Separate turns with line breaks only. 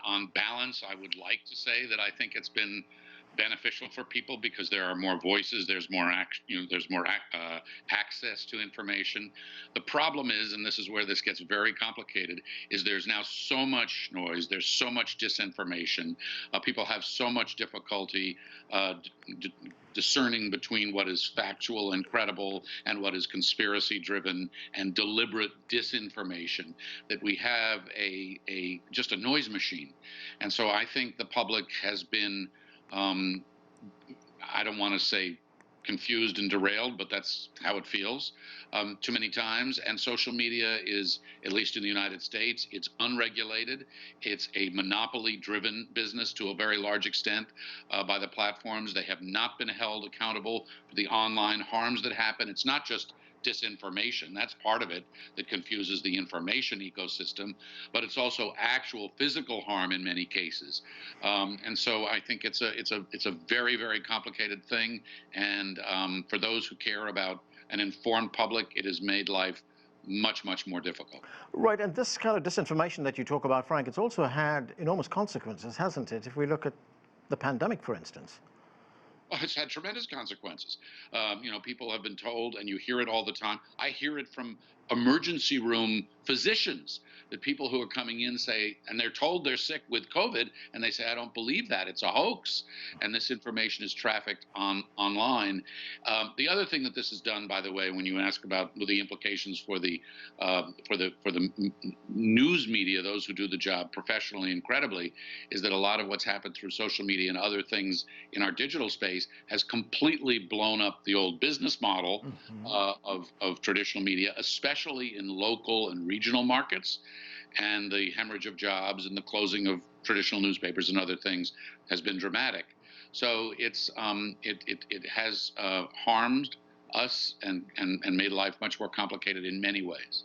on balance, I would like to say that I think it's been beneficial for people because there are more voices, there's more there's more access to information. The problem is, and this is where this gets very complicated, is there's now so much noise, there's so much disinformation. People have so much difficulty discerning between what is factual and credible and what is conspiracy driven and deliberate disinformation, that we have just a noise machine. And so I think the public has been, I don't want to say confused and derailed, but that's how it feels too many times. And social media is, at least in the United States, it's unregulated. It's a monopoly-driven business to a very large extent by the platforms. They have not been held accountable for the online harms that happen. It's not just disinformation. That's part of it that confuses the information ecosystem, but it's also actual physical harm in many cases. And so I think it's a very, very complicated thing. And for those who care about an informed public, it has made life much, much more difficult.
Right, and this kind of disinformation that you talk about, Frank, it's also had enormous consequences, hasn't it? If we look at the pandemic, for instance.
Well, it's had tremendous consequences. People have been told, and you hear it all the time. I hear it from emergency room physicians, that people who are coming in say, and they're told they're sick with COVID, and they say, I don't believe that, it's a hoax. And this information is trafficked online. The other thing that this has done, by the way, when you ask about the implications for the news media, those who do the job professionally and credibly, is that a lot of what's happened through social media and other things in our digital space has completely blown up the old business model of traditional media, especially in local and regional markets. And the hemorrhage of jobs and the closing of traditional newspapers and other things has been dramatic. So it has harmed us and made life much more complicated in many ways.